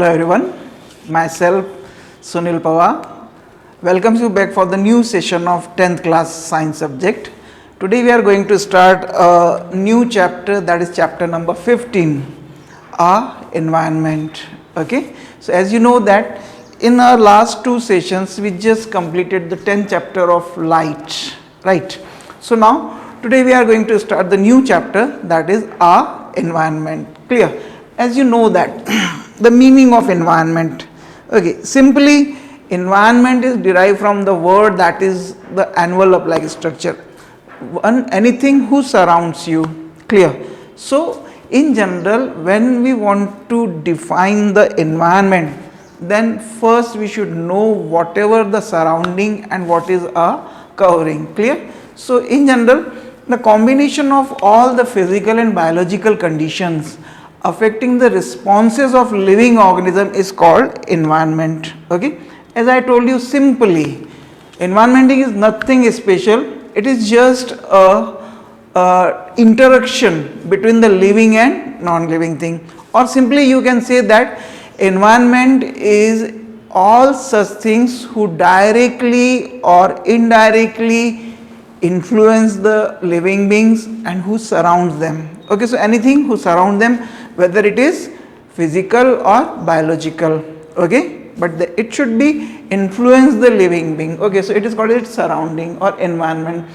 Hello everyone, myself Sunil Pawar welcomes you back for the new session of 10th class science subject. Today we are going to start a new chapter, that is chapter number 15, our environment. Okay, so as you know that in our last two sessions we just completed the 10th chapter of light, right? So now today we are going to start the new chapter, that is our environment. Clear? As you know that the meaning of environment, okay, simply environment is derived from the word that is the envelope like structure, anything who surrounds you. Clear? So in general, when we want to define the environment, then first we should know whatever the surrounding and what is a covering. Clear? So in general, the combination of all the physical and biological conditions affecting the responses of living organism is called environment. Okay, as I told you simply, environment is nothing special, it is just a interaction between the living and non-living thing, or simply you can say that environment is all such things who directly or indirectly influence the living beings and who surrounds them. Okay, so anything who surround them, whether it is physical or biological, okay, but it should be influence the living being. Okay, so it is called its surrounding or environment.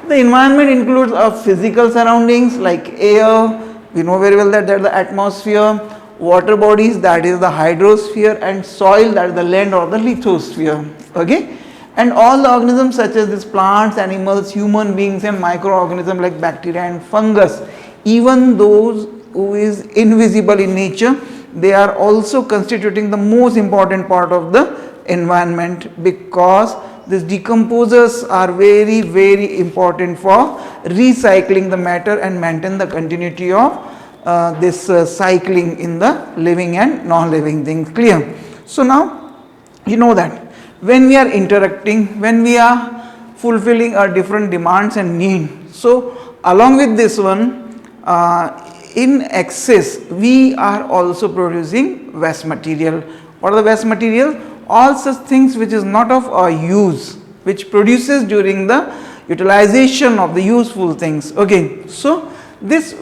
The environment includes of physical surroundings like air, we know very well that there is the atmosphere, water bodies, that is the hydrosphere, and soil, that is the land or the lithosphere. Okay, and all the organisms such as these plants, animals, human beings and microorganisms like bacteria and fungus, even those who is invisible in nature, they are also constituting the most important part of the environment, because these decomposers are very important for recycling the matter and maintain the continuity of this cycling in the living and non-living things. Clear? So now you know that when we are interacting, when we are fulfilling our different demands and needs, so along with this one, in excess we are also producing waste material. What are the waste material? All such things which is not of our use, which produces during the utilization of the useful things. Okay, so this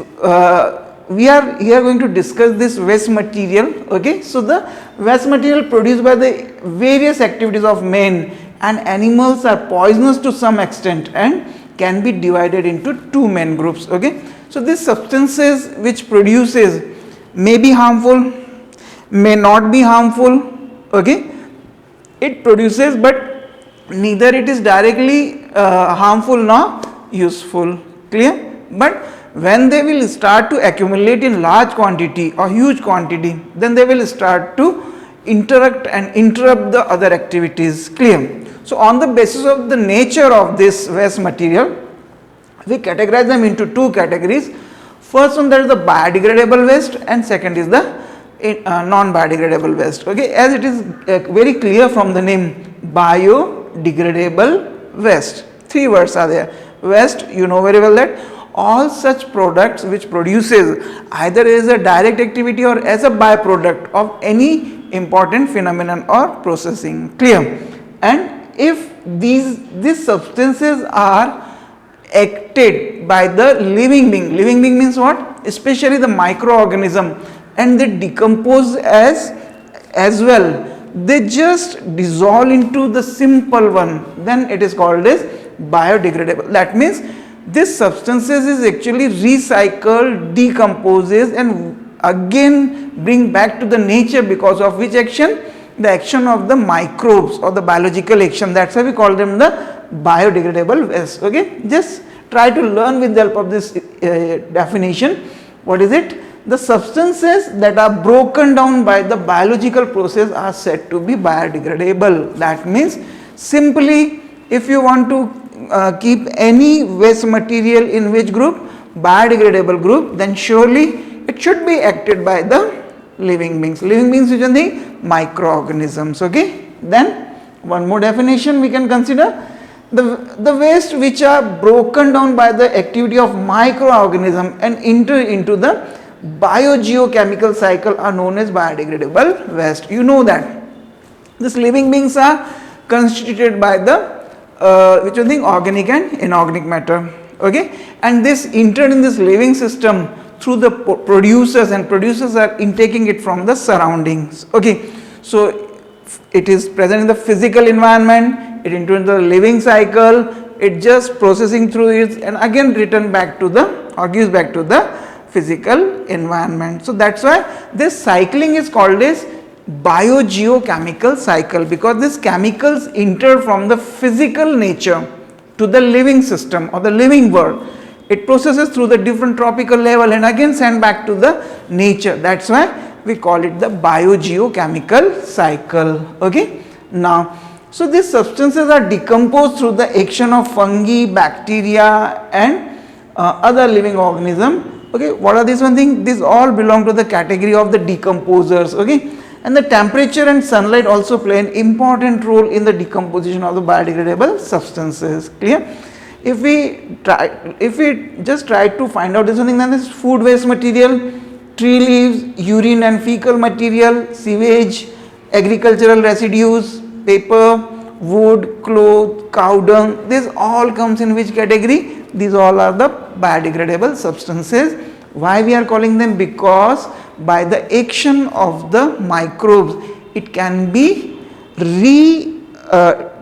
we are here going to discuss this waste material. Okay, so the waste material produced by the various activities of men and animals are poisonous to some extent and can be divided into two main groups. Okay, so these substances which produces may be harmful, may not be harmful. Okay, it produces but neither it is directly harmful nor useful. Clear? But when they will start to accumulate in large quantity or huge quantity, then they will start to interact and interrupt the other activities. Clear? So on the basis of the nature of this waste material, we categorize them into two categories. First one, that is the biodegradable waste, and second is the non-biodegradable waste. Okay, as it is very clear from the name, biodegradable waste. Three words are there. Waste, you know very well that all such products which produces either as a direct activity or as a byproduct of any important phenomenon or processing. Clear? And if these substances are acted by the living being means what? Especially the microorganism, and they decompose as well, they just dissolve into the simple one, then it is called as biodegradable. That means this substances is actually recycled, decomposes and again bring back to the nature, because of which action? The action of the microbes or the biological action. That's why we call them the biodegradable waste. Okay, just try to learn with the help of this definition. What is it? The substances that are broken down by the biological process are said to be biodegradable. That means simply, if you want to keep any waste material in which group? Biodegradable group, then surely it should be acted by the living beings. Living beings which are the microorganisms. Okay, then one more definition we can consider: the waste which are broken down by the activity of microorganism and enter into the biogeochemical cycle are known as biodegradable waste. You know that these living beings are constituted by the which one thing, organic and inorganic matter, okay, and this entered in this living system through the producers, and producers are intaking it from the surroundings, okay. So it is present in the physical environment, it entered into the living cycle, it just processing through it and again return back to the or gives back to the physical environment. So that's why this cycling is called as biogeochemical cycle, because these chemicals enter from the physical nature to the living system or the living world. It processes through the different tropical level and again send back to the nature. That's why we call it the biogeochemical cycle, okay. Now, so these substances are decomposed through the action of fungi, bacteria and other living organism, okay. What are these one thing? These all belong to the category of the decomposers, okay. And the temperature and sunlight also play an important role in the decomposition of the biodegradable substances, clear. If we just try to find out this one thing, then this food waste material, tree leaves, urine and fecal material, sewage, agricultural residues, paper, wood, cloth, cow dung, this all comes in which category? These all are the biodegradable substances. Why we are calling them? Because by the action of the microbes it can be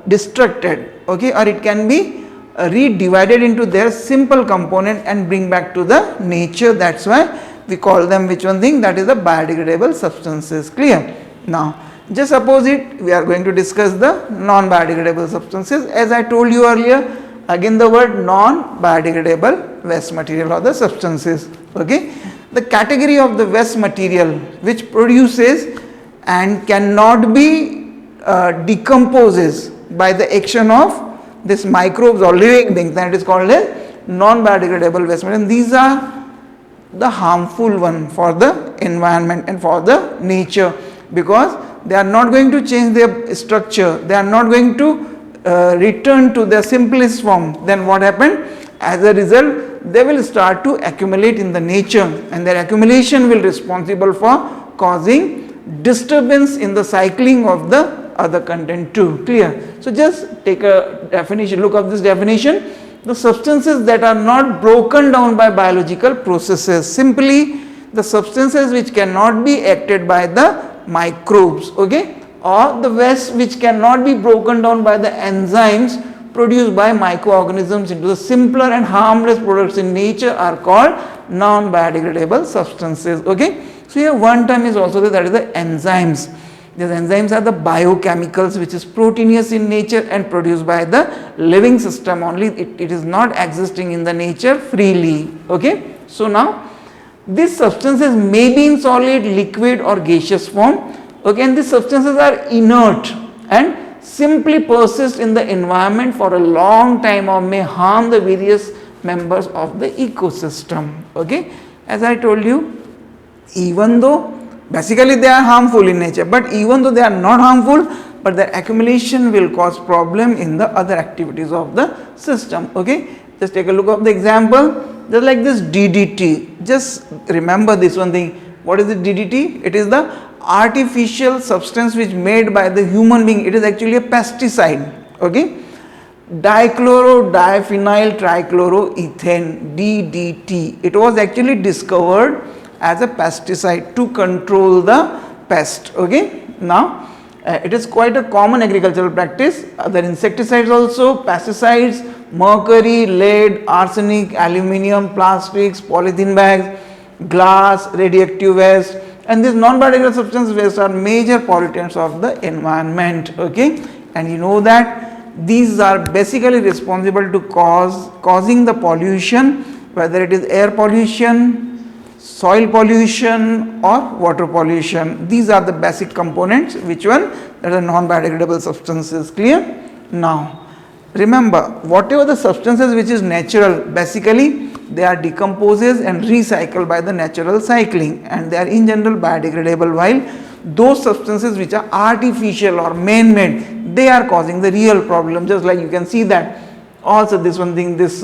destructed, okay, or it can be re-divided into their simple component and bring back to the nature. That's why we call them which one thing? That is the biodegradable substances, clear. Now just suppose it we are going to discuss the non-biodegradable substances. As I told you earlier, again the word non-biodegradable waste material or the substances, okay. The category of the waste material which produces and cannot be decomposes by the action of this microbes or living things, that is called as non-biodegradable waste material. And these are the harmful one for the environment and for the nature, because they are not going to change their structure, they are not going to return to their simplest form. Then what happened? As a result, they will start to accumulate in the nature, and their accumulation will responsible for causing disturbance in the cycling of the other content too, clear. So just take a definition, look up this definition. The substances that are not broken down by biological processes, simply the substances which cannot be acted by the microbes, okay, or the waste which cannot be broken down by the enzymes produced by microorganisms into the simpler and harmless products in nature are called non-biodegradable substances, okay. So here one term is also there, that is the enzymes. These enzymes are the biochemicals which is proteinous in nature and produced by the living system only. It is not existing in the nature freely, okay. So now these substances may be in solid, liquid or gaseous form, okay, and these substances are inert and simply persist in the environment for a long time or may harm the various members of the ecosystem, okay. As I told you, even though basically they are harmful in nature, but even though they are not harmful, but their accumulation will cause problem in the other activities of the system, okay. Just take a look at the example, just like this DDT. Just remember this one thing. What is the DDT? It is the artificial substance which made by the human being. It is actually a pesticide, okay. Dichloro diphenyl trichloroethane, DDT. It was actually discovered as a pesticide to control the pest, okay. Now it is quite a common agricultural practice. Other insecticides also, pesticides, mercury, lead, arsenic, aluminium, plastics, polythene bags, glass, radioactive waste, and these non-biodegradable substance waste are major pollutants of the environment, okay. And you know that these are basically responsible to causing the pollution, whether it is air pollution, soil pollution or water pollution. These are the basic components which one that are non-biodegradable substances, clear. Now remember, whatever the substances which is natural, basically they are decomposes and recycled by the natural cycling, and they are in general biodegradable, while those substances which are artificial or man-made, they are causing the real problem. Just like you can see that also this one thing, this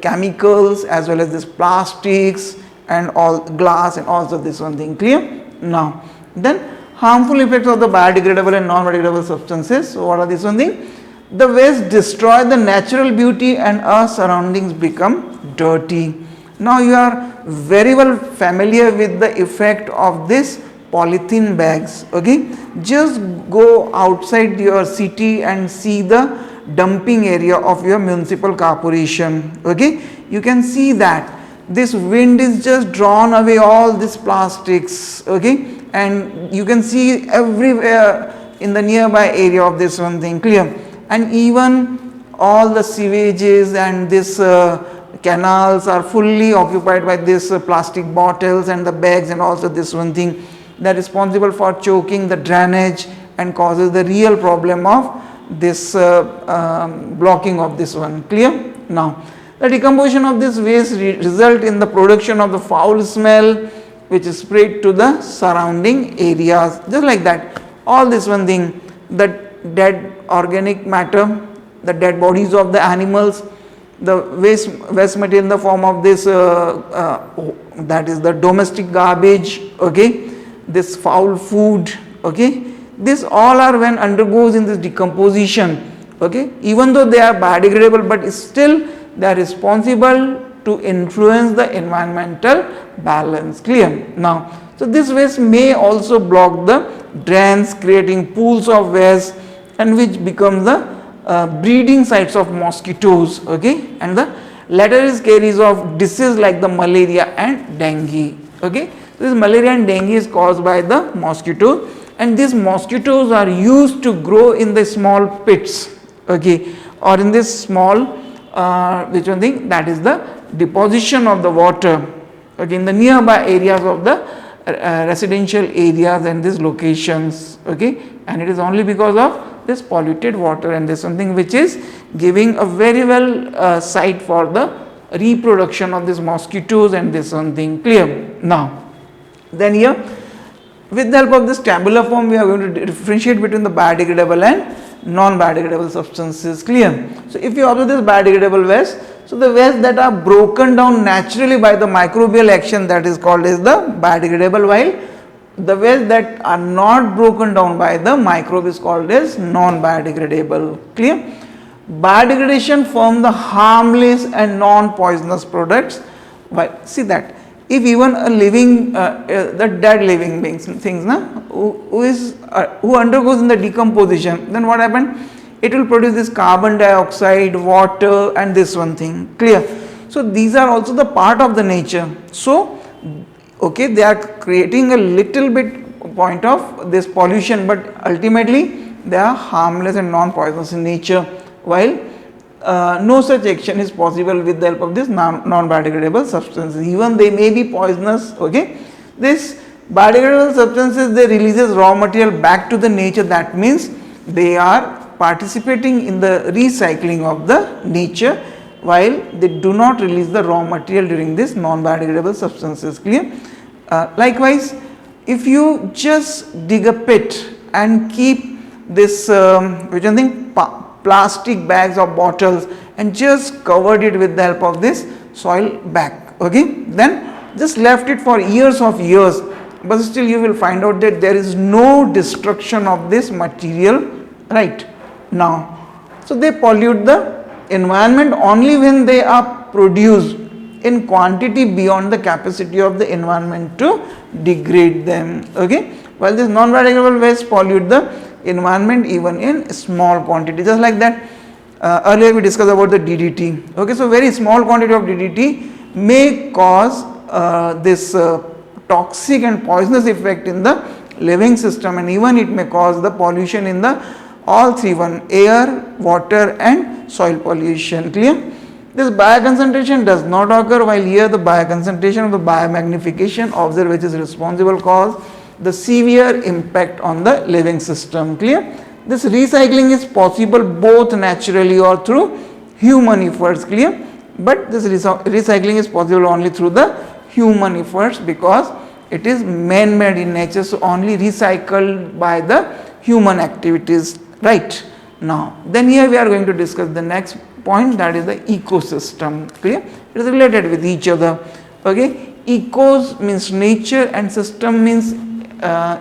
chemicals as well as this plastics and all glass and also this one thing, clear? Now then harmful effects of the biodegradable and non-biodegradable substances. So what are this one thing? The waste destroy the natural beauty and our surroundings become dirty. Now you are very well familiar with the effect of this polythene bags, okay? Just go outside your city and see the dumping area of your municipal corporation, okay? You can see that this wind is just drawn away all these plastics, okay? And you can see everywhere in the nearby area of this one thing, clear? And even all the sewages and this canals are fully occupied by this plastic bottles and the bags, and also this one thing that is responsible for choking the drainage and causes the real problem of this blocking of this one, clear? Now the decomposition of this waste result in the production of the foul smell which is spread to the surrounding areas, just like that. All this one thing, the dead organic matter, the dead bodies of the animals, the waste material in the form of this that is the domestic garbage, okay, this foul food, okay, this all are when undergoes in this decomposition, okay, even though they are biodegradable, but still they are responsible to influence the environmental balance, clear? Now so this waste may also block the drains, creating pools of waste, and which becomes the breeding sites of mosquitoes, okay, and the latter is carries of disease like the malaria and dengue, okay. This malaria and dengue is caused by the mosquitoes, and these mosquitoes are used to grow in the small pits, okay, or in this small which one thing, that is the deposition of the water, okay, in the nearby areas of the residential areas and these locations, okay, and it is only because of this polluted water, and this something which is giving a very well site for the reproduction of these mosquitoes and this something, clear? Now then here with the help of this tabular form we are going to differentiate between the biodegradable and non-biodegradable substances, clear? So if you observe this biodegradable waste, so the waste that are broken down naturally by the microbial action, that is called as the biodegradable, while the waste that are not broken down by the microbe is called as non-biodegradable, clear? Biodegradation form the harmless and non-poisonous products. Why? See that if even a living the dead living beings things who undergoes in the decomposition, then what happened? It will produce this carbon dioxide, water, and this one thing, clear? So these are also the part of the nature. So okay, they are creating a little bit point of this pollution, but ultimately they are harmless and non-poisonous in nature, while no such action is possible with the help of this non-biodegradable substances. Even they may be poisonous, okay. This biodegradable substances, they releases raw material back to the nature, that means they are participating in the recycling of the nature, while they do not release the raw material during this non-biodegradable substances, clear? Likewise, if you just dig a pit and keep this which one thing, plastic bags or bottles, and just covered it with the help of this soil back, okay, then just left it for years, but still you will find out that there is no destruction of this material, right? Now so they pollute the environment only when they are produced in quantity beyond the capacity of the environment to degrade them, okay, while this non-biodegradable waste pollute the environment even in small quantity, just like that earlier we discussed about the DDT, okay. So very small quantity of DDT may cause this toxic and poisonous effect in the living system, and even it may cause the pollution in the all three, one air, water, and soil pollution, clear? This bioconcentration does not occur, while here the bioconcentration of the biomagnification observed, which is responsible cause the severe impact on the living system, clear? This recycling is possible both naturally or through human efforts, clear? But this recycling is possible only through the human efforts, because it is man-made in nature, so only recycled by the human activities, right? Now then here we are going to discuss the next point, that is the ecosystem, clear? It is related with each other, okay. ecos means nature and system means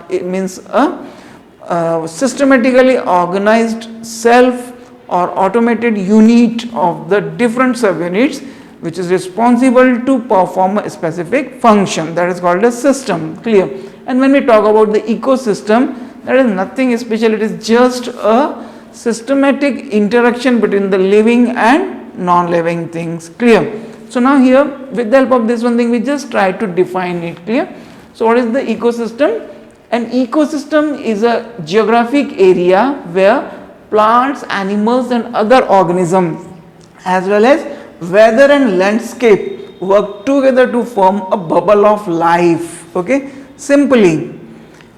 it means a systematically organized self or automated unit of the different subunits which is responsible to perform a specific function, that is called a system. Clear? And when we talk about the ecosystem, that is nothing special, it is just a systematic interaction between the living and non-living things. Clear? So now here with the help of this one thing we just try to define it. Clear? So what is the ecosystem? An ecosystem is a geographic area where plants, animals and other organisms as well as weather and landscape work together to form a bubble of life. Okay? Simply,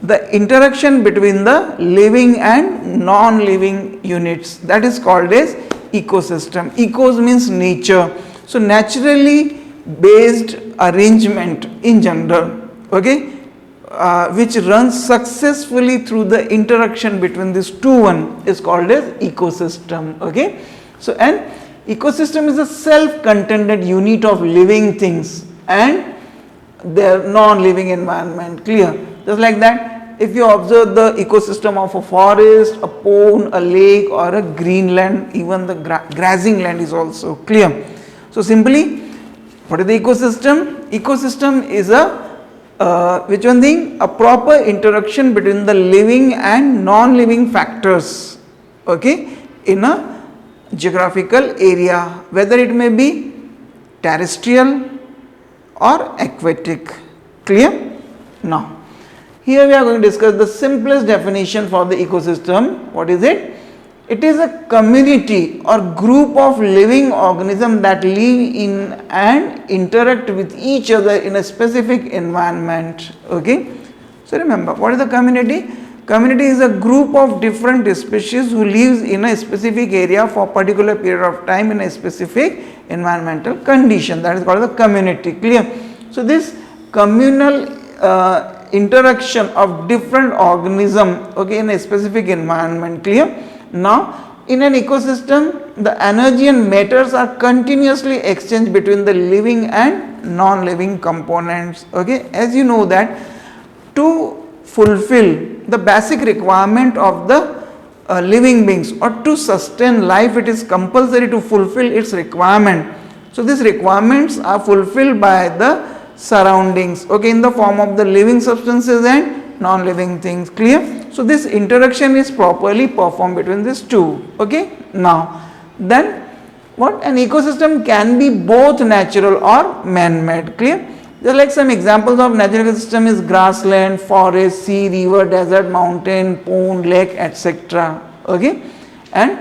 the interaction between the living and non-living units, that is called as ecosystem. Ecos means nature. So naturally based arrangement in general, okay, which runs successfully through the interaction between these two one is called as ecosystem. Okay? So an ecosystem is a self-contained unit of living things and their non-living environment. Clear? Just like that, if you observe the ecosystem of a forest, a pond, a lake or a greenland, even the grazing land is also clear. So simply, what is the ecosystem? Ecosystem is a which one thing? A proper interaction between the living and non-living factors, okay, in a geographical area, whether it may be terrestrial or aquatic. Clear? Now, here we are going to discuss the simplest definition for the ecosystem. What is it? It is a community or group of living organisms that live in and interact with each other in a specific environment. Okay? So remember, what is the community? Community is a group of different species who lives in a specific area for a particular period of time in a specific environmental condition, that is called the community. Clear? So this communal interaction of different organisms, okay, in a specific environment. Clear? Now in an ecosystem the energy and matters are continuously exchanged between the living and non-living components. Okay? As you know that to fulfill the basic requirement of the living beings or to sustain life, it is compulsory to fulfill its requirement. So these requirements are fulfilled by the surroundings, okay, in the form of the living substances and non-living things. Clear? So this interaction is properly performed between these two. Okay? Now then what? An ecosystem can be both natural or man-made. Clear? Just like some examples of natural ecosystem is grassland, forest, sea, river, desert, mountain, pond, lake, etc. Okay? And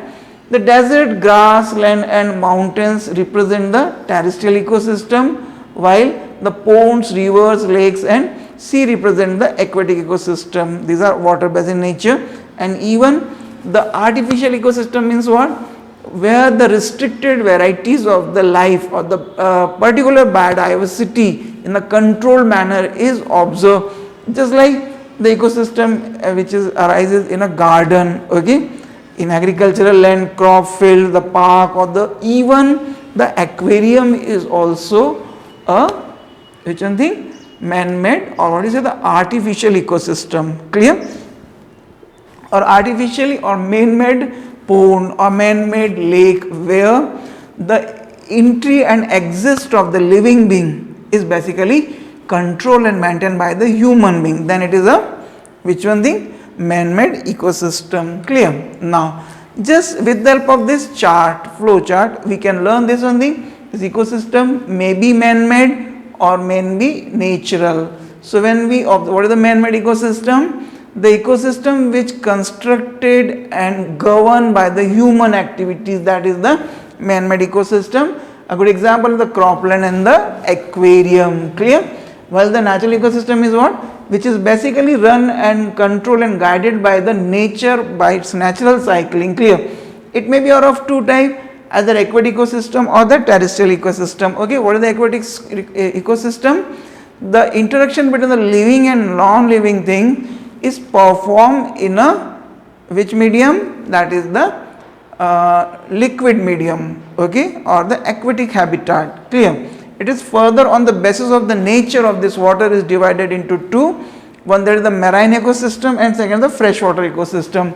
the desert, grassland and mountains represent the terrestrial ecosystem, while the ponds, rivers, lakes and sea represent the aquatic ecosystem. These are water based in nature. And even the artificial ecosystem means what? Where the restricted varieties of the life or the particular biodiversity in a controlled manner is observed, just like the ecosystem which arises in a garden, okay, in agricultural land, crop field, the park or the even the aquarium is also a which one thing? Man-made or what is it? The artificial ecosystem. Clear? Or artificially or man-made pond or man-made lake where the entry and exist of the living being is basically controlled and maintained by the human being. Then it is a which one thing? Man-made ecosystem. Clear? Now just with the help of this chart, flow chart, we can learn this one thing. This ecosystem may be man-made or may be natural. So when we what is the man-made ecosystem? The ecosystem which constructed and governed by the human activities, that is the man-made ecosystem. A good example is the cropland and the aquarium. Clear? While the natural ecosystem is what? Which is basically run and controlled and guided by the nature, by its natural cycling. Clear? It may be of two types, either aquatic ecosystem or the terrestrial ecosystem. Okay, what is the aquatic ecosystem? The interaction between the living and non-living thing is performed in a which medium? That is the liquid medium, okay, or the aquatic habitat. Clear? It is further on the basis of the nature of this water is divided into two. One, there is the marine ecosystem, and second the freshwater ecosystem.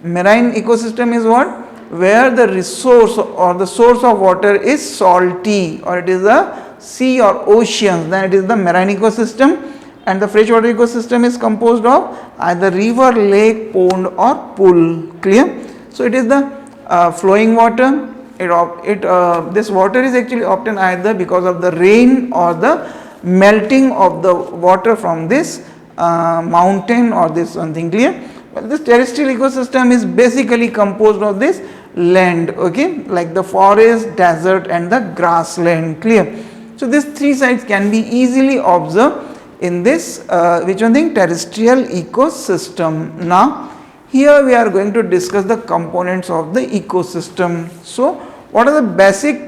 Marine ecosystem is what? Where the resource or the source of water is salty, or it is a sea or oceans, then it is the marine ecosystem. And the freshwater ecosystem is composed of either river, lake, pond or pool. Clear? So it is the flowing water. This water is actually obtained either because of the rain or the melting of the water from this mountain or this something. Clear? Well, this terrestrial ecosystem is basically composed of this land, okay, like the forest, desert and the grassland. Clear? So these three sites can be easily observed in this which one thing, terrestrial ecosystem. Now here we are going to discuss the components of the ecosystem. So what are the basic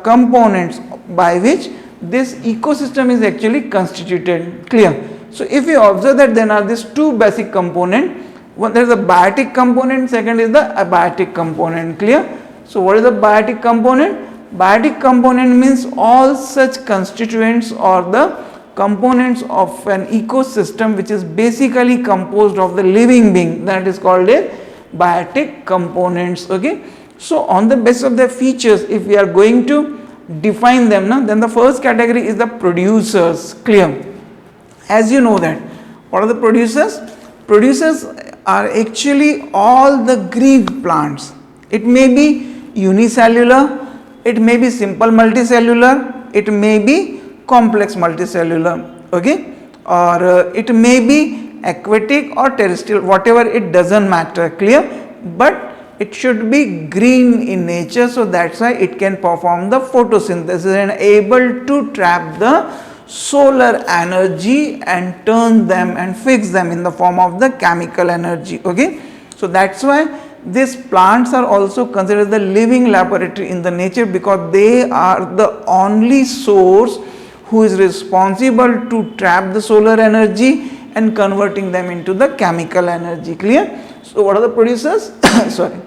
components by which this ecosystem is actually constituted? Clear? So if you observe that there are these two basic components, one there is a biotic component, second is the abiotic component. Clear? So what is the biotic component? Biotic component means all such constituents or the components of an ecosystem which is basically composed of the living being, that is called a biotic components. Okay. So on the basis of their features, if we are going to define them, then the first category is the producers. Clear? As you know that, what are the producers? Producers are actually all the green plants. It may be unicellular, it may be simple multicellular, it may be complex multicellular, okay, or it may be aquatic or terrestrial, whatever, it doesn't matter. Clear? But it should be green in nature, so that's why it can perform the photosynthesis and able to trap the solar energy and turn them and fix them in the form of the chemical energy. Okay, so that's why these plants are also considered the living laboratory in the nature, because they are the only source who is responsible to trap the solar energy and converting them into the chemical energy. Clear? So what are the producers? Sorry,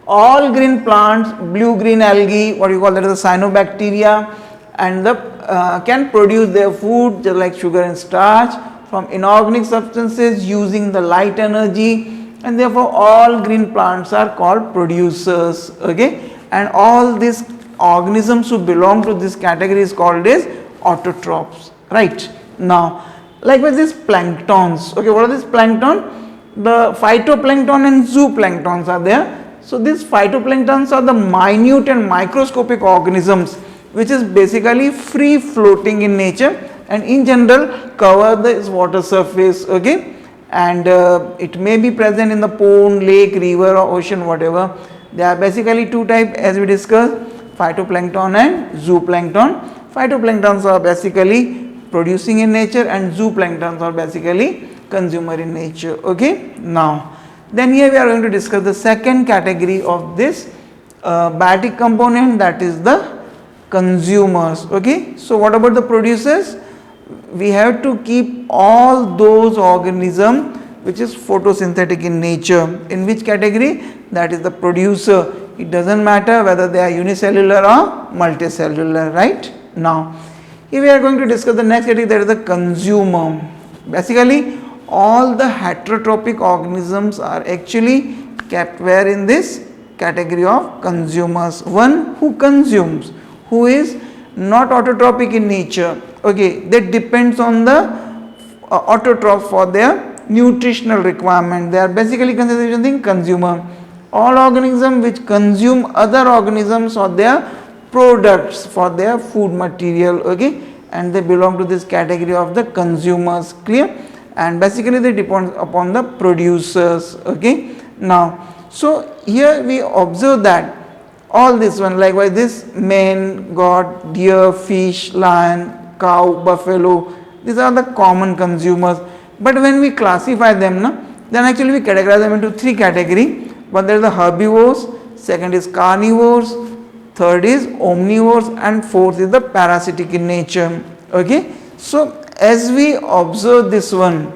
all green plants, blue green algae, what you call that is the cyanobacteria, and the can produce their food just like sugar and starch from inorganic substances using the light energy, and therefore all green plants are called producers. Okay, and all these organisms who belong to this category is called as autotrophs. Right? Now likewise these planktons. Okay, what are these plankton? The phytoplankton and zooplanktons are there. So these phytoplanktons are the minute and microscopic organisms which is basically free floating in nature and in general cover the water surface. Okay, and it may be present in the pond, lake, river or ocean, whatever. There are basically two types as we discussed, phytoplankton and zooplankton. Phytoplanktons are basically producing in nature and zooplanktons are basically consumer in nature. Okay, now then here we are going to discuss the second category of this biotic component, that is the consumers. Okay, so what about the producers? We have to keep all those organisms which is photosynthetic in nature. In which category? That is the producer. It doesn't matter whether they are unicellular or multicellular. Right? Now here we are going to discuss the next category, that is the consumer. Basically all the heterotrophic organisms are actually kept where in this category of consumers. One who consumes, who is not autotrophic in nature. Okay, that depends on the autotroph for their nutritional requirement. They are basically considered as consumer. All organisms which consume other organisms or their products for their food material. Okay, and they belong to this category of the consumers. Clear? And basically they depend upon the producers. Okay, now so here we observe that all this one, likewise this man, goat, deer, fish, lion, cow, buffalo, these are the common consumers. But when we classify them, then actually we categorize them into three categories. One, there is the herbivores, second is carnivores, third is omnivores, and fourth is the parasitic in nature. Okay, so as we observe this one,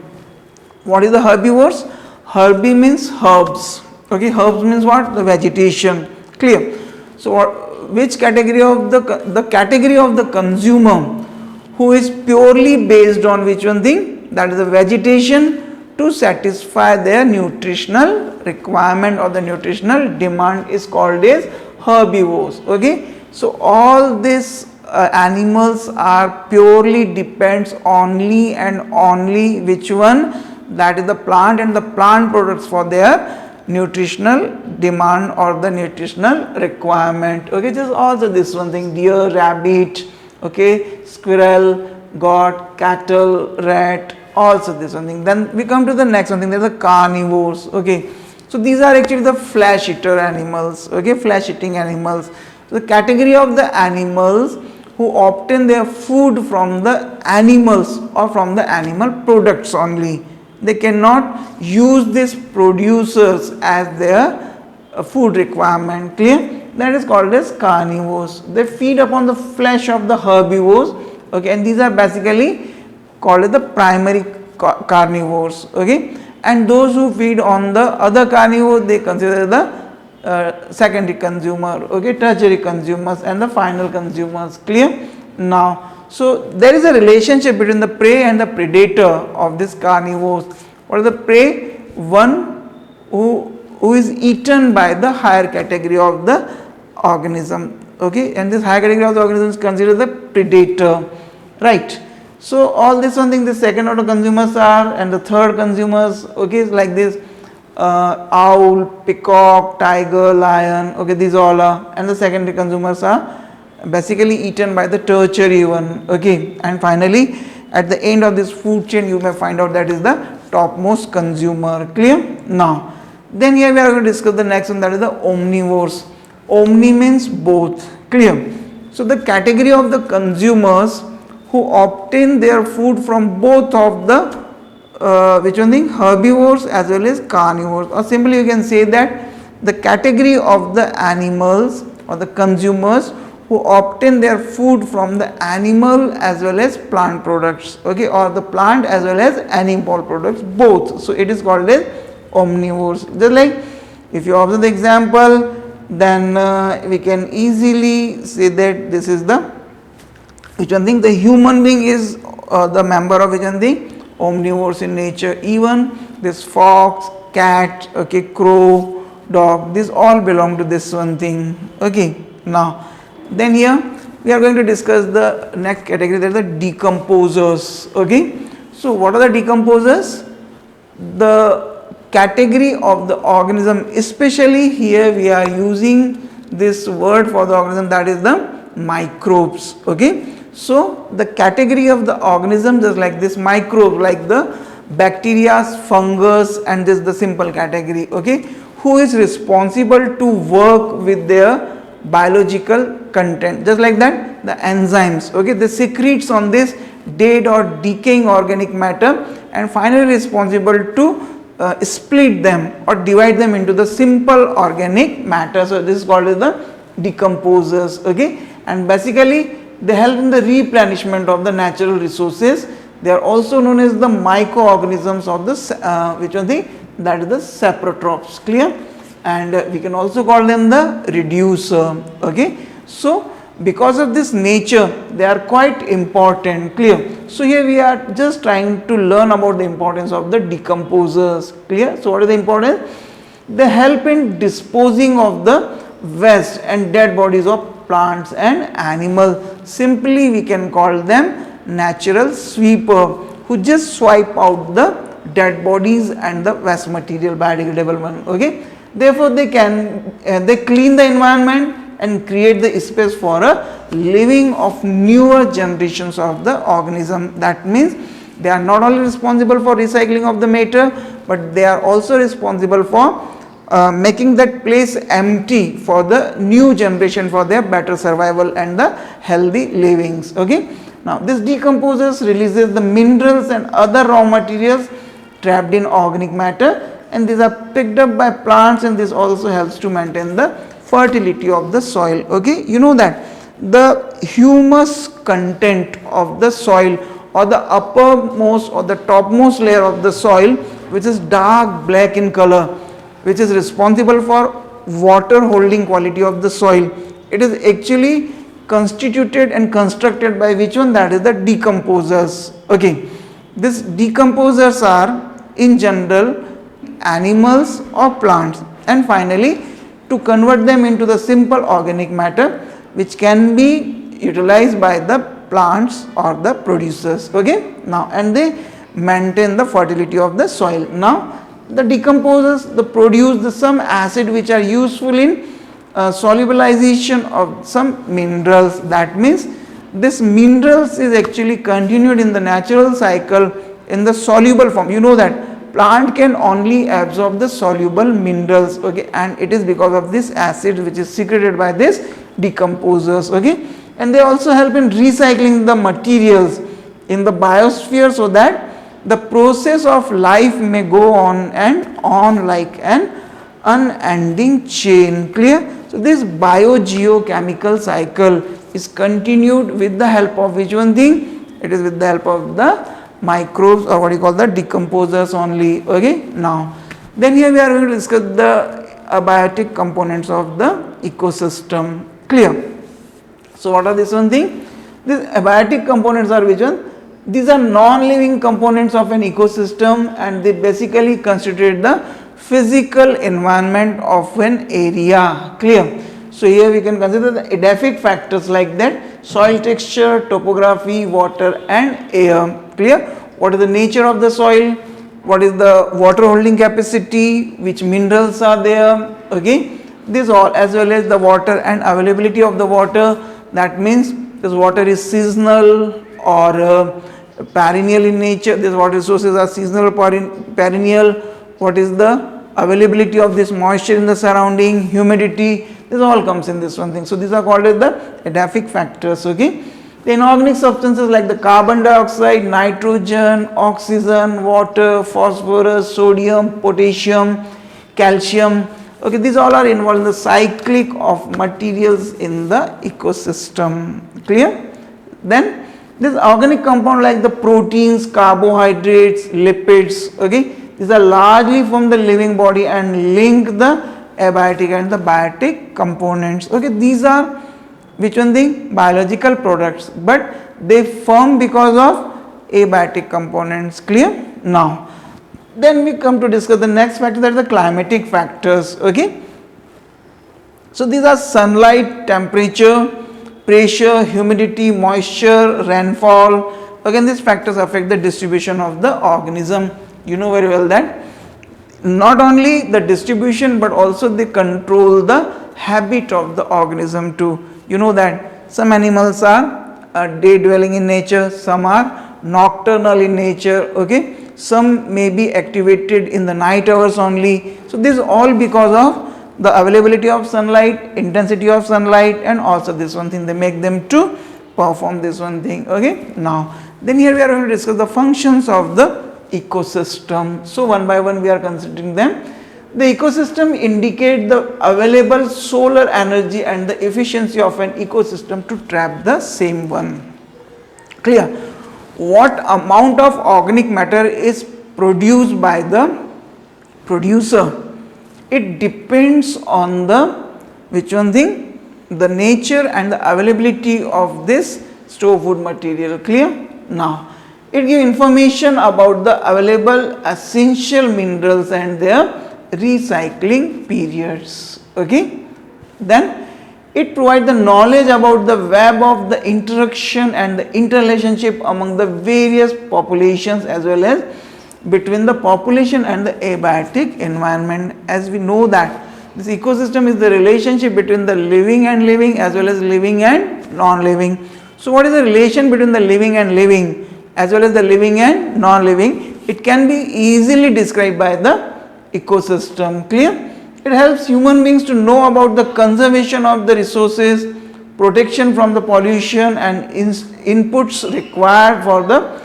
what is the herbivores? Herbi means herbs. Okay, herbs means what? The vegetation. Clear? So what which category of the category of the consumer who is purely based on which one thing, that is the vegetation to satisfy their nutritional requirement or the nutritional demand is called as herbivores. Okay, so all these animals are purely depends only and only which one, that is the plant and the plant products for their nutritional demand or the nutritional requirement. Okay, just also this one thing, deer, rabbit, okay, squirrel, goat, cattle, rat, also this one thing. Then we come to the next one thing, there is the carnivores. Okay, so these are actually the flesh eater animals. Okay, flesh eating animals. So the category of the animals who obtain their food from the animals or from the animal products only. They cannot use these producers as their food requirement. Clear? That is called as carnivores. They feed upon the flesh of the herbivores. Okay, and these are basically called as the primary carnivores. Okay, and those who feed on the other carnivores, they consider the secondary consumer. Okay, tertiary consumers and the final consumers. Clear? Now, so there is a relationship between the prey and the predator of this carnivores. What is the prey? One who is eaten by the higher category of the organism. Okay, and this higher category of the organism is considered the predator, right? So all this one thing, the second order consumers are, and the third consumers, okay, like this owl, peacock, tiger, lion. Okay, these all are, and the secondary consumers are basically eaten by the tertiary one. Okay, and finally at the end of this food chain you may find out that is the topmost consumer. Clear? Now then here we are going to discuss the next one, that is the omnivores. Omni means both. Clear? So the category of the consumers who obtain their food from both of the which one thing, herbivores as well as carnivores, or simply you can say that the category of the animals or the consumers who obtain their food from the animal as well as plant products. Okay, or the plant as well as animal products, both. So it is called as omnivores. Just like if you observe the example, then we can easily say that this is the which one thing, the human being is the member of which one thing, omnivores in nature. Even this fox, cat, okay, crow, dog, these all belong to this one thing. Okay, now then here we are going to discuss the next category, that is the decomposers. Okay, so what are the decomposers? The category of the organism, especially here we are using this word for the organism, that is the microbes. Okay, so the category of the organism, just like this microbe, like the bacteria, fungus, and this the simple category. Okay, who is responsible to work with their biological content, just like that the enzymes. Okay, they secretes on this dead or decaying organic matter and finally responsible to split them or divide them into the simple organic matter. So this is called as the decomposers. Okay, and basically they help in the replenishment of the natural resources. They are also known as the microorganisms of the which one thing, that is the saprotrophs. Clear? And we can also call them the reducer. Okay, so because of this nature they are quite important. Clear? So here we are just trying to learn about the importance of the decomposers. Clear? So what is the importance? They help in disposing of the waste and dead bodies of plants and animals. Simply we can call them natural sweeper, who just swipe out the dead bodies and the waste material, biodegradable one. Okay, therefore they can they clean the environment and create the space for a living of newer generations of the organism. That means they are not only responsible for recycling of the matter, but they are also responsible for making that place empty for the new generation for their better survival and the healthy livings. Okay, now this decomposers releases the minerals and other raw materials trapped in organic matter, and these are picked up by plants, and this also helps to maintain the fertility of the soil. Okay, you know that the humus content of the soil or the uppermost or the topmost layer of the soil, which is dark black in color, which is responsible for water holding quality of the soil, it is actually constituted and constructed by which one? That is the decomposers. Okay, these decomposers are in general animals or plants, and finally to convert them into the simple organic matter which can be utilized by the plants or the producers. Okay, now and they maintain the fertility of the soil. Now the decomposers, they produce some acid which are useful in solubilization of some minerals. That means this minerals is actually continued in the natural cycle in the soluble form. You know that plant can only absorb the soluble minerals, okay, and it is because of this acid which is secreted by this decomposers. Okay, and they also help in recycling the materials in the biosphere so that the process of life may go on and on like an unending chain. Clear? So this biogeochemical cycle is continued with the help of which one thing? It is with the help of the microbes, or what you call the decomposers only. Okay, now then here we are going to discuss the abiotic components of the ecosystem. Clear? So what are this one thing? These abiotic components are which one? These are non-living components of an ecosystem, and they basically constitute the physical environment of an area. Clear? So here we can consider the edaphic factors like that: soil texture, topography, water and air. Clear? What is the nature of the soil? What is the water holding capacity? Which minerals are there? Okay, this all, as well as the water and availability of the water. That means this water is seasonal or perennial in nature. These water resources are seasonal or perennial. What is the availability of this moisture in the surrounding, humidity, this all comes in this one thing. So these are called as the edaphic factors. Okay, the inorganic substances like the carbon dioxide, nitrogen, oxygen, water, phosphorus, sodium, potassium, calcium, okay, these all are involved in the cyclic of materials in the ecosystem. Clear? Then this organic compound like the proteins, carbohydrates, lipids, okay, these are largely from the living body and link the abiotic and the biotic components. Okay, these are which one thing? Biological products, but they form because of abiotic components. Clear? Now then we come to discuss the next factor, that is the climatic factors. Okay, so these are sunlight, temperature, pressure, humidity, moisture, rainfall. Again, these factors affect the distribution of the organism. You know very well that not only the distribution but also they control the habit of the organism too. You know that some animals are day dwelling in nature, some are nocturnal in nature. Okay, some may be activated in the night hours only. So this is all because of the availability of sunlight, intensity of sunlight, and also this one thing, they make them to perform this one thing. Okay, now then here we are going to discuss the functions of the ecosystem. So one by one we are considering them. The ecosystem indicate the available solar energy and the efficiency of an ecosystem to trap the same one. Clear? What amount of organic matter is produced by the producer? It depends on the which one thing? The nature and the availability of this store food material. Clear? Now it gives information about the available essential minerals and their recycling periods. Okay, then it provides the knowledge about the web of the interaction and the interrelationship among the various populations as well as between the population and the abiotic environment. As we know that this ecosystem is the relationship between the living and living as well as living and non-living. So what is the relation between the living and living as well as the living and non-living? It can be easily described by the ecosystem. Clear? It helps human beings to know about the conservation of the resources, protection from the pollution and inputs required for the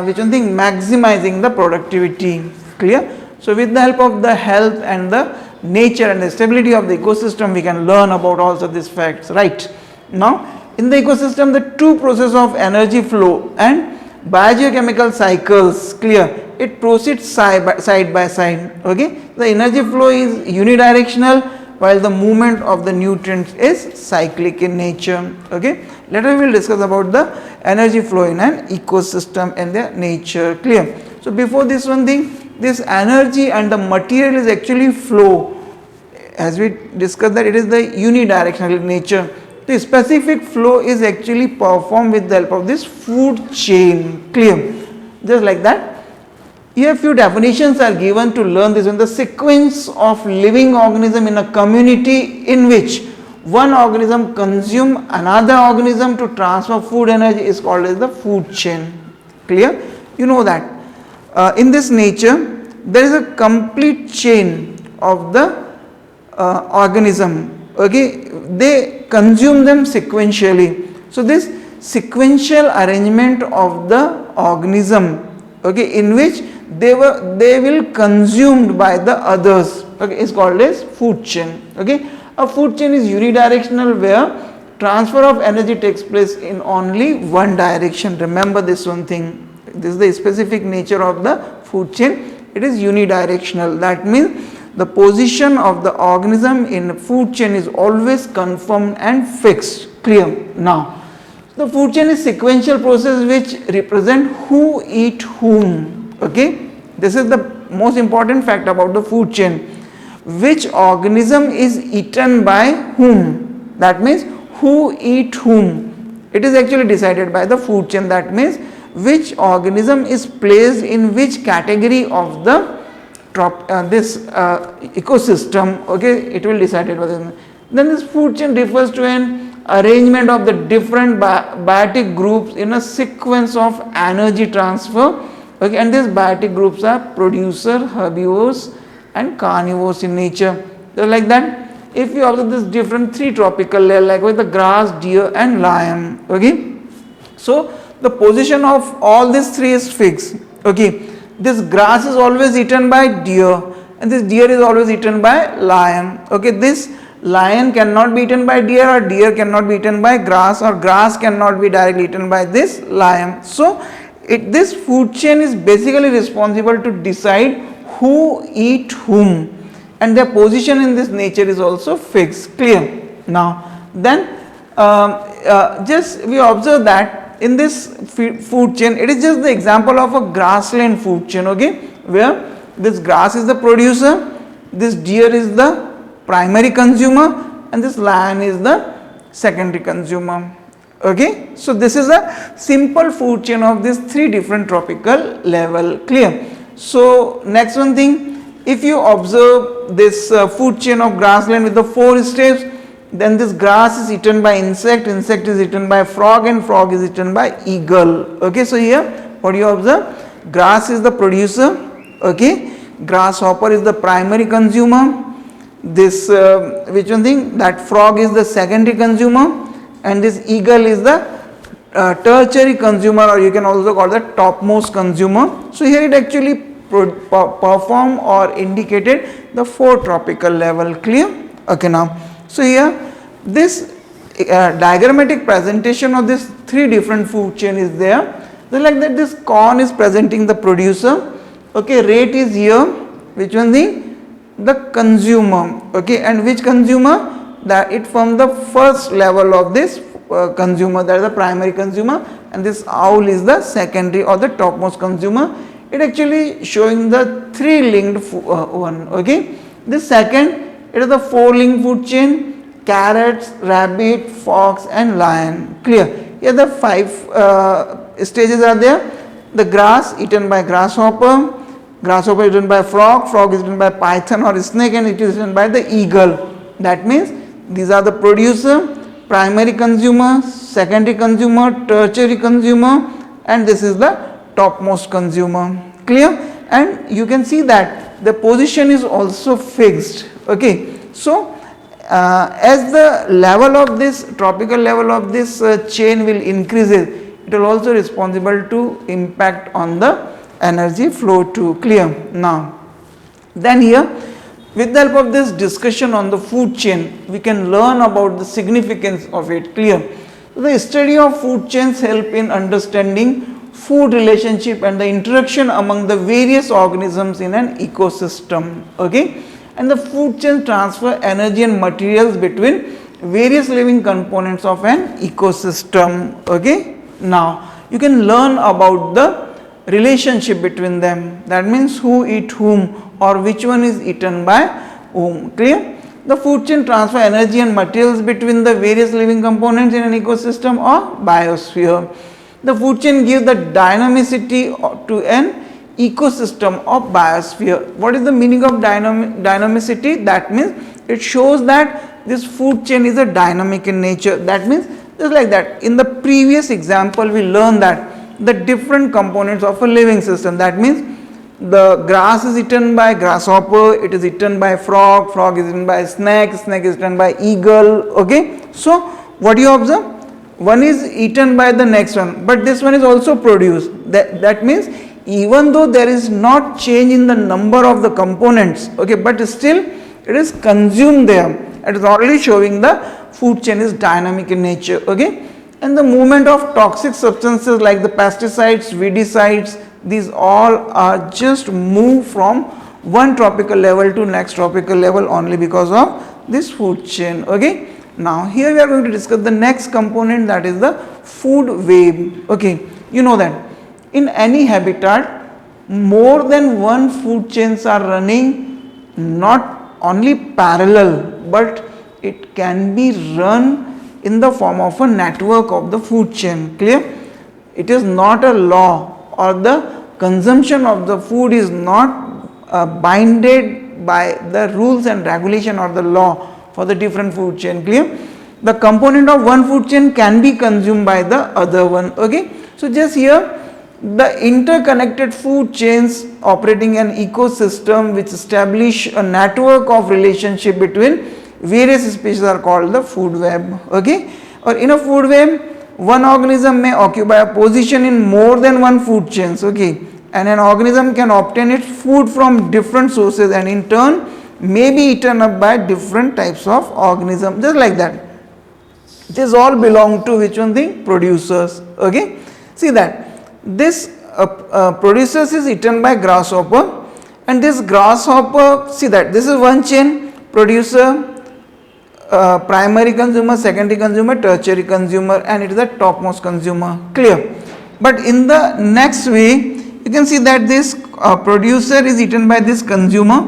which one thing, maximizing the productivity. Clear? So with the help of the health and the nature and the stability of the ecosystem, we can learn about also these facts. Right? Now in the ecosystem, the two processes of energy flow and biogeochemical cycles. Clear? It proceeds side by side. Okay, the energy flow is unidirectional while the movement of the nutrients is cyclic in nature. Okay. Later we will discuss about the energy flow in an ecosystem and their nature. Clear? So before this one thing, this energy and the material is actually flow. As we discussed that it is the unidirectional in nature. The specific flow is actually performed with the help of this food chain. Clear? Just like that. Here few definitions are given to learn this one. The sequence of living organism in a community in which one organism consume another organism to transfer food energy is called as the food chain. Clear? You know that. In this nature, there is a complete chain of the organism. Okay, they consume them sequentially. So this sequential arrangement of the organism, okay, in which they will consumed by the others, okay, is called as food chain. Okay, a food chain is unidirectional where transfer of energy takes place in only one direction. Remember this one thing. This is the specific nature of the food chain. It is unidirectional. That means the position of the organism in food chain is always confirmed and fixed. Clear? Now, the food chain is sequential process which represent who eat whom. Okay, this is the most important fact about the food chain. Which organism is eaten by whom? That means who eat whom. It is actually decided by the food chain. That means which organism is placed in which category of the ecosystem. Okay, it will decided by the. Then this food chain refers to an arrangement of the different biotic groups in a sequence of energy transfer. Okay, and these biotic groups are producer, herbivores and carnivores in nature. So like that, if you observe this different three tropical layer like with the grass, deer and lion. Okay, so the position of all these three is fixed. Okay, this grass is always eaten by deer and this deer is always eaten by lion. Okay, this lion cannot be eaten by deer or deer cannot be eaten by grass or grass cannot be directly eaten by this lion. So this food chain is basically responsible to decide who eat whom and their position in this nature is also fixed. Clear? Now then just we observe that in this food chain, it is just the example of a grassland food chain, okay, where this grass is the producer, this deer is the primary consumer and this lion is the secondary consumer. Okay, so this is a simple food chain of these three different tropical level. Clear? So next one thing, if you observe this food chain of grassland with the 4 steps, then this grass is eaten by insect, insect is eaten by frog and frog is eaten by eagle. Okay, so here what you observe, grass is the producer, okay, grasshopper is the primary consumer, this which one thing, that frog is the secondary consumer and this eagle is the tertiary consumer or you can also call the topmost consumer. So here it actually perform or indicated the 4 tropical level. Clear? Okay, now so here this diagrammatic presentation of this 3 different food chain is there. So like that this corn is presenting the producer, okay, rate is here, which one thing, the consumer, okay, and which consumer, that it from the first level of this consumer, that is the primary consumer, and this owl is the secondary or the topmost consumer. It actually showing the 3 linked one. Okay, this second, it is the 4 linked food chain, carrots, rabbit, fox and lion. Clear? Here the 5 stages are there. The grass eaten by grasshopper, grasshopper eaten by frog, frog is eaten by python or snake and it is eaten by the eagle. That means these are the producer, primary consumer, secondary consumer, tertiary consumer and this is the topmost consumer. Clear? And you can see that the position is also fixed. Okay, so as the level of this tropical level of this chain will increase, it will also responsible to impact on the energy flow too. Clear? Now then here with the help of this discussion on the food chain, we can learn about the significance of it. Clear? The study of food chains help in understanding food relationship and the interaction among the various organisms in an ecosystem. Okay, and the food chain transfer energy and materials between various living components of an ecosystem. Okay. Now you can learn about the relationship between them, that means who eat whom or which one is eaten by whom. Clear? The food chain transfer energy and materials between the various living components in an ecosystem or biosphere. The food chain gives the dynamicity to an ecosystem of biosphere. What is the meaning of dynamicity? That means it shows that this food chain is a dynamic in nature. That means just like that, in the previous example we learned that the different components of a living system, that means the grass is eaten by grasshopper, it is eaten by frog, frog is eaten by snake, snake is eaten by eagle. Okay. So what do you observe? One is eaten by the next one, but this one is also produced. That means even though there is not change in the number of the components, okay, but still it is consumed there. It is already showing the food chain is dynamic in nature. Okay. And the movement of toxic substances like the pesticides, weedicides, these all are just move from one tropical level to next tropical level only because of this food chain. Okay. Now here we are going to discuss the next component, that is the food web. Okay. You know that in any habitat more than one food chains are running, not only parallel but it can be run in the form of a network of the food chain. Clear? It is not a law, or the consumption of the food is not binded by the rules and regulation or the law for the different food chain. Clear? The component of one food chain can be consumed by the other one. Okay. So just here the interconnected food chains operating an ecosystem which establish a network of relationship between various species are called the food web. Okay. Or in a food web, one organism may occupy a position in more than one food chains. Okay. And an organism can obtain its food from different sources and in turn may be eaten up by different types of organisms, just like that. This all belong to which one thing? Producers. Okay. See that this producers is eaten by grasshopper, and this grasshopper, see that this is one chain: producer, primary consumer, secondary consumer, tertiary consumer, and it is the topmost consumer. Clear? But in the next way you can see that this producer is eaten by this consumer,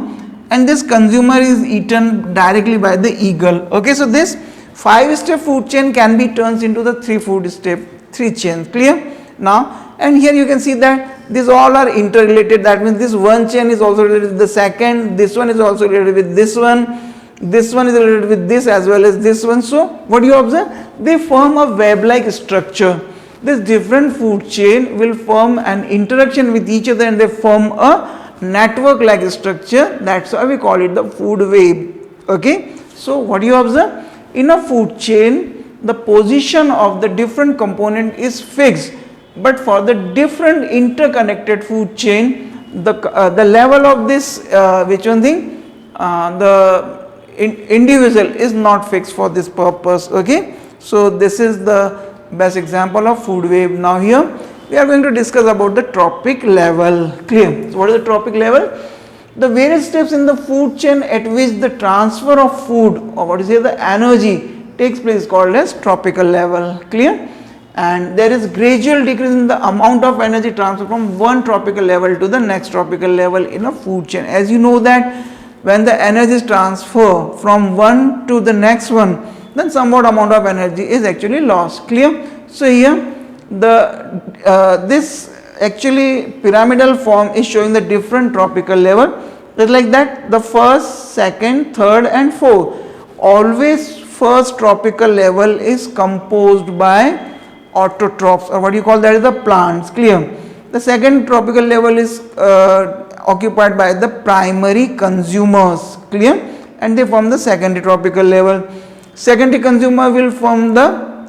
and this consumer is eaten directly by the eagle. Okay. So this 5-step food chain can be turned into the 3 chains. Clear? Now, and here you can see that these all are interrelated. That means this one chain is also related with the second, this one is also related with this one is related with this as well as this one. So what do you observe? They form a web like structure. This different food chain will form an interaction with each other and they form a network like structure. That's why we call it the food web. Okay. So what do you observe? In a food chain, the position of the different component is fixed, but for the different interconnected food chain, the level of this individual is not fixed for this purpose. Okay. So this is the best example of food web. Now here we are going to discuss about the trophic level. Clear? So what is the trophic level? The various steps in the food chain at which the transfer of food, or what is here the energy, takes place called as tropical level. Clear? And there is gradual decrease in the amount of energy transfer from one tropical level to the next tropical level in a food chain. As you know that when the energy is transferred from one to the next one, then somewhat amount of energy is actually lost. Clear? So here this actually pyramidal form is showing the different tropical level. Just like that, the first, second, third and fourth, always first tropical level is composed by autotrophs, or what do you call that is the plants. Clear? The second tropical level is occupied by the primary consumers. Clear? And they form the secondary tropical level. Secondary consumer will form the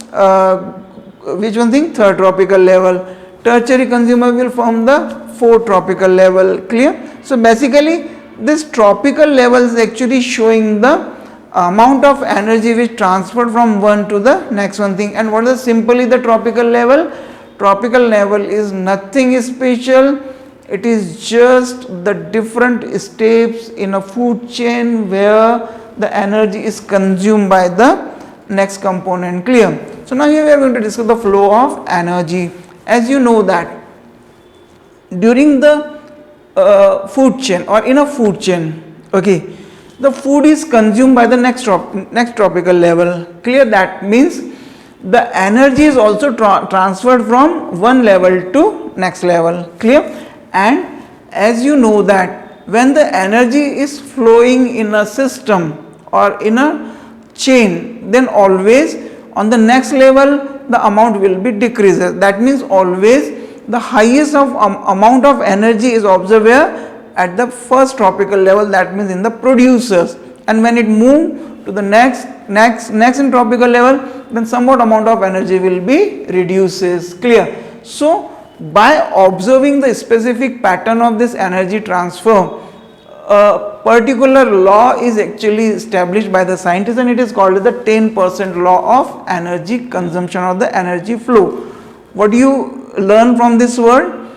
third tropical level. Tertiary consumer will form the fourth tropical level. Clear? So basically this tropical level is actually showing the amount of energy which transferred from one to the next one thing. And what is simply the tropical level? Tropical level is nothing special it is just the different steps in a food chain where the energy is consumed by the next component. Clear? So now here we are going to discuss the flow of energy. As you know that during the food chain or in a food chain, okay, the food is consumed by the next tropical level. Clear? That means the energy is also transferred from one level to next level. Clear? And as you know that when the energy is flowing in a system or in a chain, then always on the next level the amount will be decreases. That means always the highest of amount of energy is observed where at the first tropical level, that means in the producers, and when it move to the next in tropical level, then somewhat amount of energy will be reduces. Clear? So by observing the specific pattern of this energy transfer, a particular law is actually established by the scientists, and it is called the 10% law of energy consumption or the energy flow. What do you learn from this word?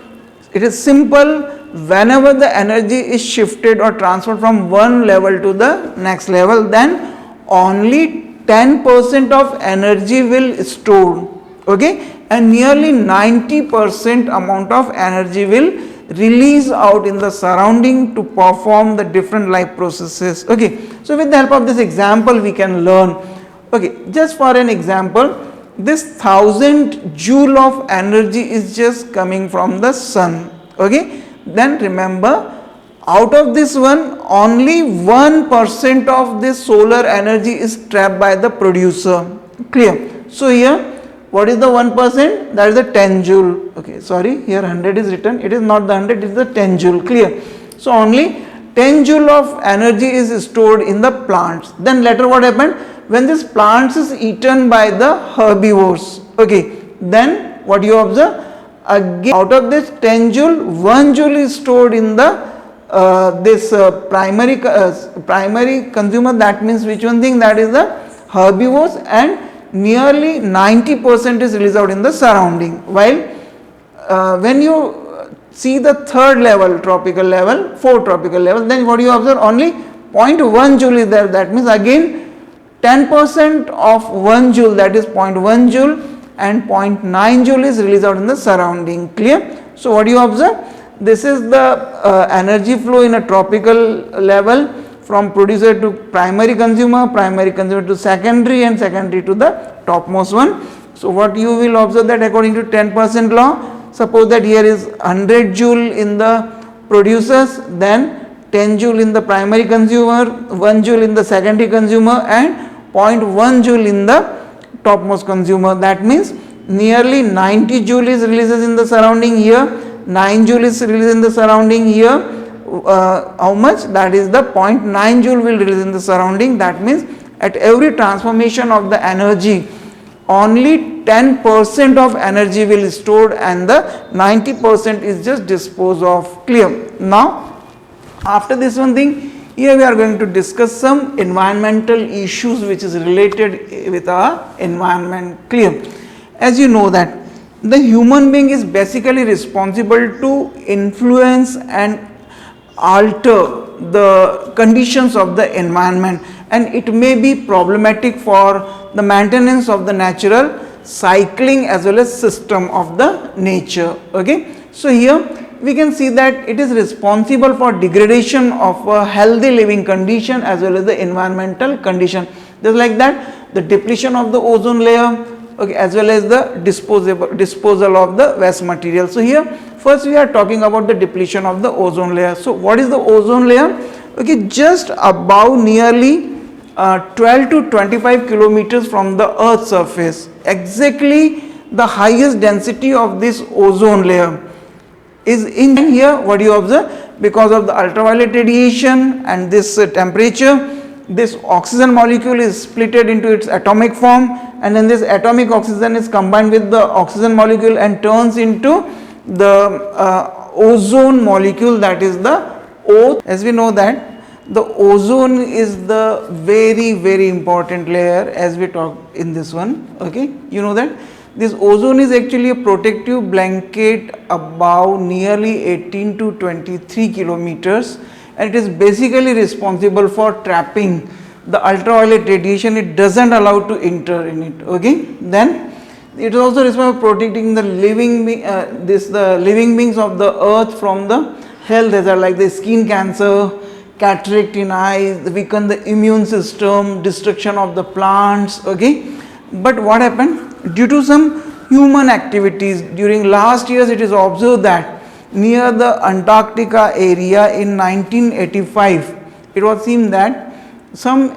It is simple. Whenever the energy is shifted or transferred from one level to the next level, then only 10% of energy will stored, okay, and nearly 90% amount of energy will release out in the surrounding to perform the different life processes. Okay, so with the help of this example we can learn. Okay, just for an example, this 1000 joule of energy is just coming from the sun. Okay, then remember, out of this one, only 1% of this solar energy is trapped by the producer. Clear? So here, what is the 1%? That is the 10 joule. Okay, sorry, here 100 is written. It is not the 100, it is the 10 joule. Clear? So only 10 joule of energy is stored in the plants. Then later what happened? When this plants is eaten by the herbivores, okay, then what you observe? Again, out of this 10 joule, 1 joule is stored in the primary consumer. That means which one thing? That is the herbivores, and nearly 90% is released out in the surrounding. While when you see the third level, tropical level, fourth tropical level, then what you observe? Only 0.1 joule is there. That means again 10% of 1 joule, that is 0.1 joule, and 0.9 joule is released out in the surrounding. Clear? So what do you observe? This is the energy flow in a tropical level from producer to primary consumer to secondary, and secondary to the topmost one. So what you will observe that according to 10% law, suppose that here is 100 joule in the producers, then 10 joule in the primary consumer, 1 joule in the secondary consumer, and 0.1 joule in the topmost consumer. That means nearly 90 joule is releases in the surrounding here, 9 joule is released in the surrounding here. How much? That is the 0.9 joule will release in the surrounding. That means at every transformation of the energy, only 10% of energy will be stored and the 90% is just disposed of. Clear? Now after this one thing, here we are going to discuss some environmental issues which is related with our environment. Clear? As you know that the human being is basically responsible to influence and alter the conditions of the environment, and it may be problematic for the maintenance of the natural cycling as well as system of the nature. Okay, so here we can see that it is responsible for degradation of a healthy living condition as well as the environmental condition. Just like that, the depletion of the ozone layer, okay, as well as the disposal of the waste material. So here first we are talking about the depletion of the ozone layer. So what is the ozone layer? Okay, just above nearly 12 to 25 kilometers from the earth's surface, exactly the highest density of this ozone layer is in here. What do you observe? Because of the ultraviolet radiation and this temperature, this oxygen molecule is splitted into its atomic form, and then this atomic oxygen is combined with the oxygen molecule and turns into the ozone molecule, that is the O. As we know that the ozone is the very important layer as we talk in this one. Okay, you know that This ozone is actually a protective blanket above nearly 18 to 23 kilometers, and it is basically responsible for trapping the ultraviolet radiation. It doesn't allow to enter in it. Okay, then it is also responsible for protecting the living beings of the earth from the health hazard like the skin cancer, cataract in eyes, weaken the immune system, destruction of the plants. Okay, but what happened? Due to some human activities during last years, it is observed that near the Antarctica area in 1985, it was seen that some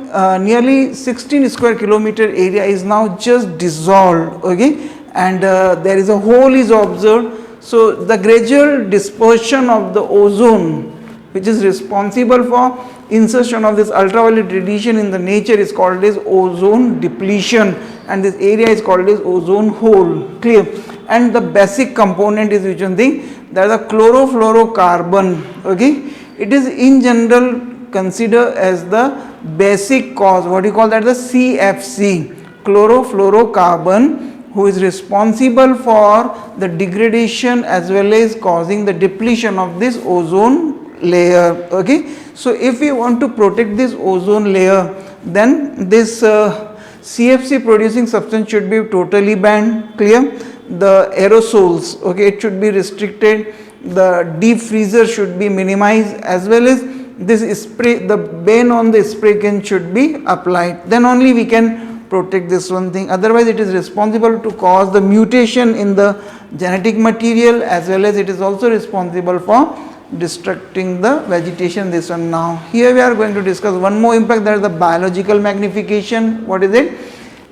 nearly 16 square kilometer area is now just dissolved. Okay, and there is a hole is observed. So the gradual dispersion of the ozone, which is responsible for insertion of this ultraviolet radiation in the nature, is called as ozone depletion, and this area is called as ozone hole. Clear? And the basic component is which one thing? That is a chlorofluorocarbon. Okay, it is in general considered as the basic cause. What do you call that? The CFC, chlorofluorocarbon, who is responsible for the degradation as well as causing the depletion of this ozone layer. Okay, so if we want to protect this ozone layer, then this CFC producing substance should be totally banned. Clear? The aerosols, okay, it should be restricted. The deep freezer should be minimized, as well as this spray, the ban on the spray can should be applied. Then only we can protect this one thing. Otherwise, it is responsible to cause the mutation in the genetic material, as well as it is also responsible for destructing the vegetation. This one. Now here we are going to discuss one more impact, that is the biological magnification. What is it?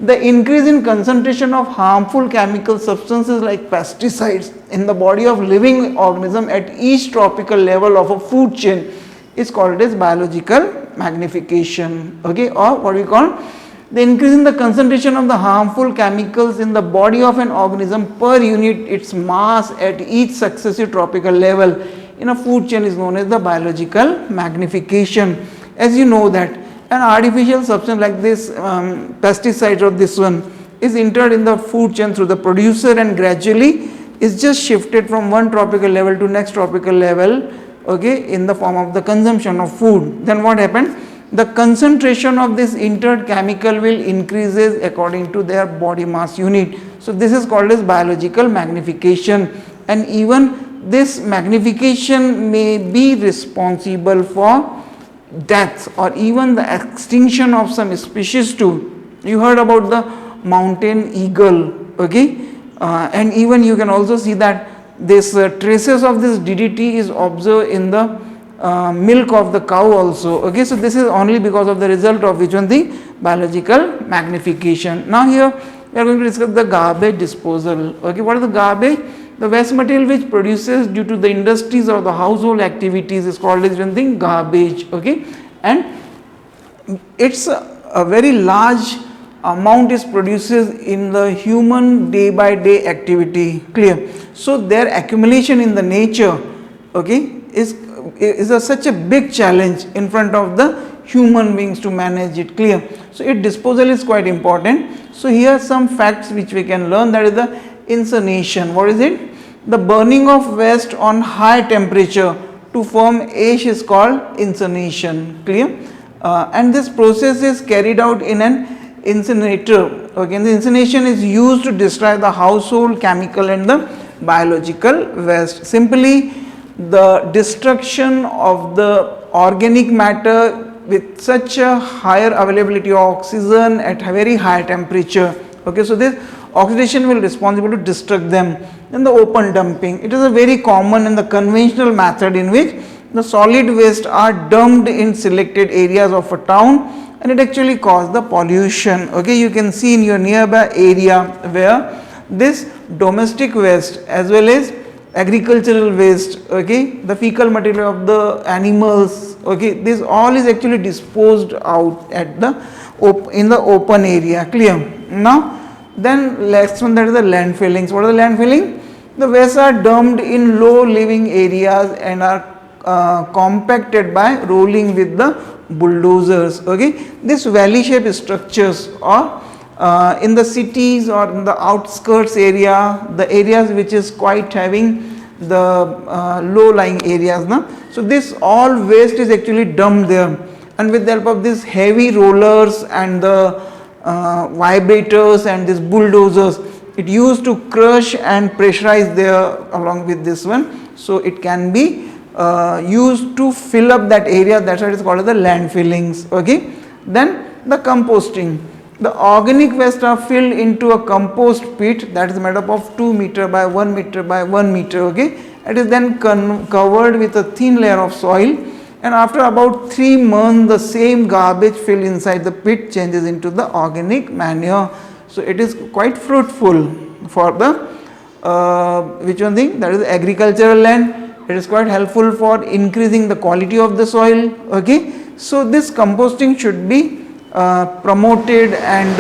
The increase in concentration of harmful chemical substances like pesticides in the body of living organism at each tropical level of a food chain is called as biological magnification. Okay, or what we call the increase in the concentration of the harmful chemicals in the body of an organism per unit its mass at each successive tropical level in a food chain is known as the biological magnification. As you know that an artificial substance like this pesticide or this one is entered in the food chain through the producer and gradually is just shifted from one tropical level to next tropical level, okay, in the form of the consumption of food. Then what happened? The concentration of this entered chemical will increases according to their body mass unit. So this is called as biological magnification, and even this magnification may be responsible for death or even the extinction of some species too. You heard about the mountain eagle, okay, and even you can also see that this traces of this DDT is observed in the milk of the cow also. Okay, so this is only because of the result of which one, the biological magnification. Now here we are going to discuss the garbage disposal. Okay, what is the garbage? The waste material which produces due to the industries or the household activities is called as one thing garbage. Okay, and it's a very large amount is produces in the human day by day activity. Clear? So their accumulation in the nature, okay, is such a big challenge in front of the human beings to manage it. Clear? So its disposal is quite important. So here are some facts which we can learn, that is the incineration. What is it? The burning of waste on high temperature to form ash is called incineration. Clear? And this process is carried out in an incinerator. Okay, and the incineration is used to destroy the household chemical and the biological waste. Simply the destruction of the organic matter with such a higher availability of oxygen at a very high temperature. Okay, so this oxidation will be responsible to destruct them. Then the open dumping. It is a very common and the conventional method in which the solid waste are dumped in selected areas of a town, and it actually causes the pollution. Okay, you can see in your nearby area where this domestic waste as well as agricultural waste, okay, the fecal material of the animals, okay, this all is actually disposed out at the in the open area. Clear? Now then next one, that is the landfillings. What are the landfilling? The waste are dumped in low living areas and are compacted by rolling with the bulldozers. Okay, this valley shaped structures or in the cities or in the outskirts area, the areas which is quite having the low lying areas. Na? So, this all waste is actually dumped there, and with the help of these heavy rollers and the vibrators and these bulldozers, it used to crush and pressurize there along with this one. So, it can be used to fill up that area, that's what is called as the landfillings. Okay. Then the composting. The organic waste are filled into a compost pit that is made up of 2 meter by 1 meter by 1 meter. Okay. It is then covered with a thin layer of soil, and after about 3 months the same garbage filled inside the pit changes into the organic manure. So, it is quite fruitful for the which one thing, that is agricultural land. It is quite helpful for increasing the quality of the soil. Okay. So, this composting should be promoted and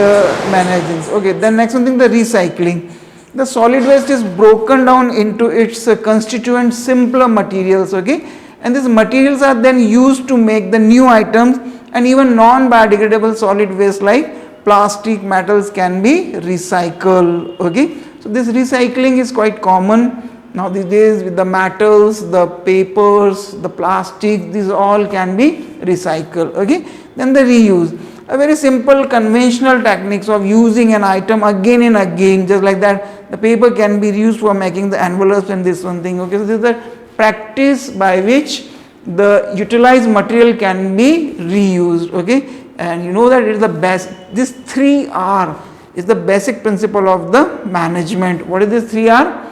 managed. Okay. Then next one thing, the recycling. The solid waste is broken down into its constituent simpler materials. Okay. And these materials are then used to make the new items, and even non-biodegradable solid waste like plastic, metals can be recycled. Okay. So, this recycling is quite common now these days with the metals, the papers, the plastic, these all can be recycled. Okay. Then the reuse, a very simple conventional techniques of using an item again and again, just like that the paper can be reused for making the envelopes and this one thing. Okay. So, this is the practice by which the utilized material can be reused. Okay. And you know that it is the best, this 3R is the basic principle of the management. What is this 3R?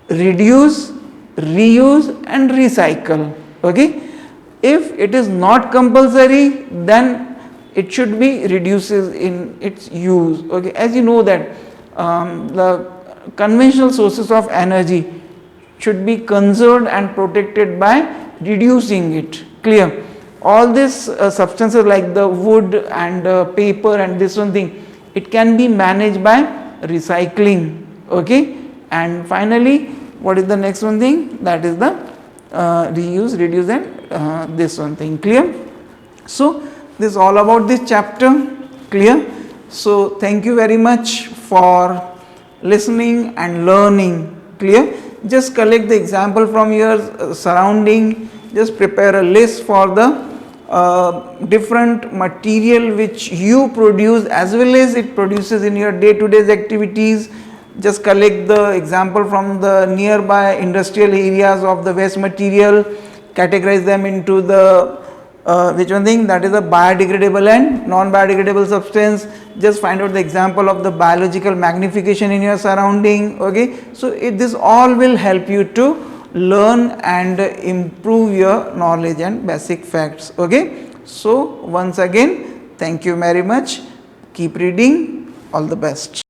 Reduce, reuse and recycle. Okay. If it is not compulsory, then it should be reduces in its use. Okay. As you know that the conventional sources of energy should be conserved and protected by reducing it. Clear? All these substances like the wood and paper and this one thing, it can be managed by recycling. Okay. And finally, what is the next one thing? That is the reuse, reduce and this one thing. Clear? So, this is all about this chapter. Clear? So, thank you very much for listening and learning. Clear? Just collect the example from your surrounding. Just prepare a list for the different material which you produce as well as it produces in your day-to-day activities. Just collect the example from the nearby industrial areas of the waste material, categorize them into the which one thing, that is a biodegradable and non-biodegradable substance. Just find out the example of the biological magnification in your surrounding. Okay. So, this all will help you to learn and improve your knowledge and basic facts. Okay. So, once again, thank you very much. Keep reading. All the best.